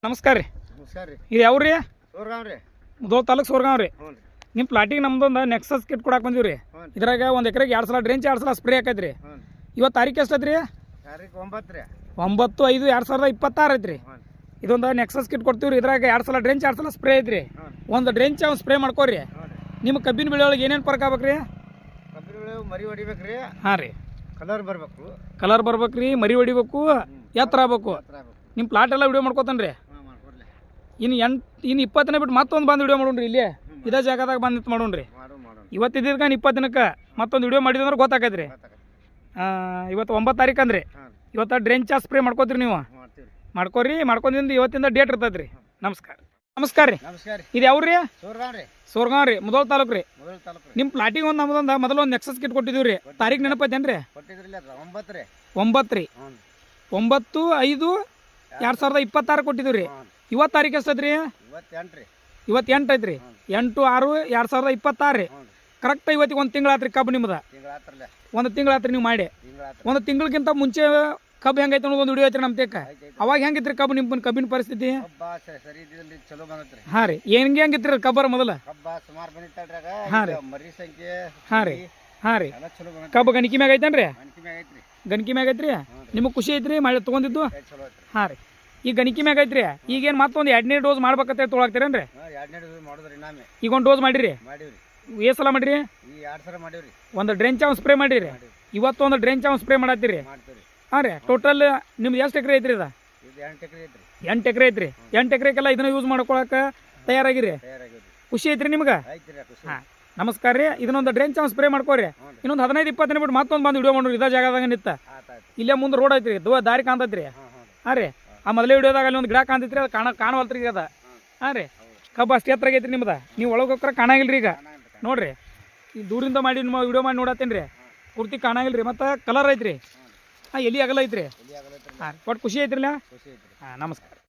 ನಮಸ್ಕಾರ ರೀ. ನಮಸ್ಕಾರ ರೀ. ಇದು ಯಾವ್ರಿ? ಸೋರ್ಗಾಂವ್ ರೀ. ಮುಧೋಳ ತಾಲೂಕು ಸೋರ್ಗಾಂವ್ ರೀ. ಹ್ಞೂ ರೀ. ನಿಮ್ಮ ಪ್ಲಾಟಿಗೆ ನಮ್ದೊಂದು ನೆಕ್ಸಸ್ ಕಿಟ್ ಕೊಡಕ್ಕೆ ಬಂದೀವಿ ರೀ. ಇದ್ರಾಗ ಒಂದು ಎಕರೆಗೆ 2 ಸಲ ಡ್ರೆಂಚ್ 2 ಸಲ ಸ್ಪ್ರೇ ಹಾಕೈತ್ರಿ. ಇವತ್ತು ತಾರೀಕು ಎಷ್ಟೈತೆ ರೀ? ತಾರೀಕು 9 ರೀ. 9/5/2026 ಐತ್ರಿ. ಇದೊಂದು ನೆಕ್ಸಸ್ ಕಿಟ್ ಕೊಡ್ತೀವಿ ರೀ. ಇದ್ರಾಗ 2 ಸಲ ಡ್ರೆಂಚ್ 2 ಸಲ ಸ್ಪ್ರೇ ಐತ್ರಿ. ಒಂದು ಡ್ರೆಂಚ್ ಅವ್ನು ಸ್ಪ್ರೇ ಮಾಡ್ಕೋರಿ. ನಿಮ್ಮ ಕಬ್ಬಿನ ಬೆಳೆ ಒಳಗೆ ಏನೇನು ಫರ್ಕ್ ಆಗ್ಬೇಕು ರೀ? ಕಬ್ಬಿನ ಬೆಳೆ ಮರಿ ಹೊಡಿಬೇಕು ರೀ. ಹಾಂ ರೀ. ಕಲರ್ ಬರಬೇಕು. ಕಲರ್ ಬರ್ಬೇಕು ರೀ, ಮರಿ ಹೊಡಿಬೇಕು, ಎತ್ತರ ಆಗ್ಬೇಕು. ನಿಮ್ಮ ಪ್ಲಾಟ್ ಎಲ್ಲ ವಿಡಿಯೋ ಮಾಡ್ಕೋತಾನೆ ರೀ. ಇನ್ನು 20 ಬಿಟ್ಟು ಮತ್ತೊಂದು ಬಂದು ವಿಡಿಯೋ ಮಾಡೋಣ್ರಿ. ಇಲ್ಲಿ ಇದೇ ಜಾಗದಾಗ ಬಂದು ಮಾಡೋಣ್ರಿ. ಇವತ್ತಿದ್ದಿದ್ಕ 20 ದಿನಕ್ಕೆ ಮತ್ತೊಂದು ವಿಡಿಯೋ ಮಾಡಿದ್ರೆ ಗೊತ್ತಾಕೈತೆ ರೀ. ಇವತ್ತು 9 ತಾರೀಕು ಅಂದ್ರೆ ಇವತ್ತು ಡ್ರೆಂಚ್ ಸ್ಪ್ರೇ ಮಾಡ್ಕೋತೀರಿ ನೀವು. ಮಾಡ್ಕೋರಿ. ಮಾಡ್ಕೊಂಡಿಂದ ಇವತ್ತಿಂದ ಡೇಟ್ ಇರ್ತೈತೆ ರೀ. ನಮಸ್ಕಾರ. ನಮಸ್ಕಾರ ರೀ. ನಮಸ್ಕಾರ. ಇದು ಯಾವ್ರಿ? ಸೋರ್ಗಾಂವ್ ರೀ. ಸೋರ್ಗಾಂವ್ ರೀ, ಮುಧೋಳ ತಾಲೂಕು ರೀ. ಮುಧೋಳ ತಾಲೂಕು. ನಿಮ್ಮ ಪ್ಲಾಟಿಗೆ ಒಂದು ನಮ್ದೊಂದು ಮೊದಲು ಒಂದು ನೆಕ್ಸಸ್ ಕಿಟ್ ಕೊಟ್ಟಿದ್ದೀವಿ ರೀ. ತಾರೀಕು ನೆನಪೈತೇನು ರೀ? ಕೊಟ್ಟಿದ್ರಿಲ್ಲ 9 ರೀ. 9 ರೀ. 9/5/2026 ಕೊಟ್ಟಿದ್ದೀವಿ ರೀ. ಇವತ್ತು ತಾರೀಕು ಎಷ್ಟೈತೆ ರೀ? ಇವತ್ತು 8 ರೀ. ಇವತ್ತು 8 ಐತೆ ರೀ. 8/6/2026 ರೀ. ಕರೆಕ್ಟ್ ಇವತ್ತಿಗೆ ಒಂದು ತಿಂಗಳು ಆತ್ರಿ ಕಬ್ಬು ನಿಮ್ದು. ಒಂದು ತಿಂಗಳು ಆತ್ರಿ ನೀವು ಮಾಡಿ. ಒಂದು ತಿಂಗಳಿಗಿಂತ ಮುಂಚೆ ಕಬ್ಬು ಹೆಂಗೈತೆ ಅನ್ನೋದು ಒಂದು ವಿಡಿಯೋ ಐತ್ರಿ ನಮ್ಮ ತೇಕ. ಅವಾಗ ಹೆಂಗಿತ್ರಿ ಕಬ್ಬು ನಿಮ್ಮ ಕಬ್ಬಿನ ಪರಿಸ್ಥಿತಿ? ಹಾಂ ರೀ. ಹೆಂಗಿತ್ರಿ ಕಬ್ಬರ ಮೊದಲು? ಹಾಂ ರೀ. ಹಾಂ ರೀ. ಹಾಂ ರೀ. ಕಬ್ಬು ಗಣಿಕೆ ಮ್ಯಾಗ ಐತೇನ್ರಿ? ಗಣಿಕೆ ಮ್ಯಾಗ ಐತ್ರಿ. ನಿಮಗೆ ಖುಷಿ ಐತ್ರಿ ಮಳೆ ತೊಗೊಂಡಿದ್ದು? ಹಾಂ ರೀ. ಈಗ ಗಣಿಕೆ ಮ್ಯಾಗ ಐತ್ರಿ. ಈಗೇನು ಮತ್ತೊಂದು 2ನೇ ಡೋಸ್ ಮಾಡ್ಬೇಕಂತ ತೊಗೊಳಾಕ್ತೀರೇನ್ರಿ? ಈಗ ಒಂದು ಡೋಸ್ ಮಾಡಿರಿ. ಎಷ್ಟು ಸಲ ಮಾಡಿರಿ? ಒಂದು ಡ್ರೆಂಚ್ ಅವ್ನು ಸ್ಪ್ರೇ ಮಾಡಿರಿ. ಇವತ್ತೊಂದು ಡ್ರೆಂಚ್ ಅವ್ನು ಸ್ಪ್ರೇ ಮಾಡತ್ತೀರಿ. ಹಾಂ ರೀ. ಟೋಟಲ್ ನಿಮ್ದು ಎಷ್ಟು ಎಕರೆ ಐತ್ರಿ? ಇದು 8 ಎಕರೆ ಐತ್ರಿ. 8 ಎಕರೆಗೆಲ್ಲ ಇದನ್ನ ಯೂಸ್ ಮಾಡ್ಕೊಳಕ್ಕೆ ತಯಾರಾಗಿರಿ. ಖುಷಿ ಐತ್ರಿ ನಿಮ್ಗೆ? ಹಾಂ. ನಮಸ್ಕಾರ ರೀ. ಇದನ್ನೊಂದು ಡ್ರೆಂಚ್ ಅವ್ನು ಸ್ಪ್ರೇ ಮಾಡ್ಕೋರಿ. ಇನ್ನೊಂದು 15-20 ದಿನ ಬಿಟ್ಟು ಮತ್ತೊಂದು ಬಂದು ವಿಡಿಯೋ ಮಾಡೋರಿ. ಇದೇ ಜಾಗದಾಗ ನಿಂತ ಇಲ್ಲೇ ಮುಂದೆ ರೋಡ್ ಐತ್ರಿ. ದಾರಿ ಕಾಣ್ತೈತ್ರಿ. ಹಾಂ ರೀ. ಆ ಮೊದಲೇ ವಿಡಿಯೋದಾಗ ಅಲ್ಲಿ ಒಂದು ಗಿಡ ಕಾಣ್ತೈತ್ರಿ. ಅದು ಕಾಣವಲ್ತ್ರಿ ಅದ. ಹಾಂ ರೀ. ಕಬ್ಬು ಅಷ್ಟು ಎತ್ತರಾಗೈತ್ರಿ ನಿಮ್ದು. ನೀವು ಒಳಗೆ ಹೋಗ್ರೆ ಕಾಣಾಗಿಲ್ರಿ. ಈಗ ನೋಡ್ರಿ, ಈ ದೂರಿಂದ ಮಾಡಿ ನಿಮ್ಮ ವಿಡಿಯೋ ಮಾಡಿ ನೋಡತ್ತೇನೆ ರೀ. ಪೂರ್ತಿ ಕಾಣಾಗಿಲ್ರಿ. ಮತ್ತು ಕಲರ್ ಐತ್ರಿ. ಹಾಂ, ಎಲ್ಲಿ ಆಗಲ್ಲ ಐತ್ರಿ. ಹಾಂ, ಒಟ್ಟು ಖುಷಿ ಐತ್ರಿಲ್ಲ? ಹಾಂ, ನಮಸ್ಕಾರ.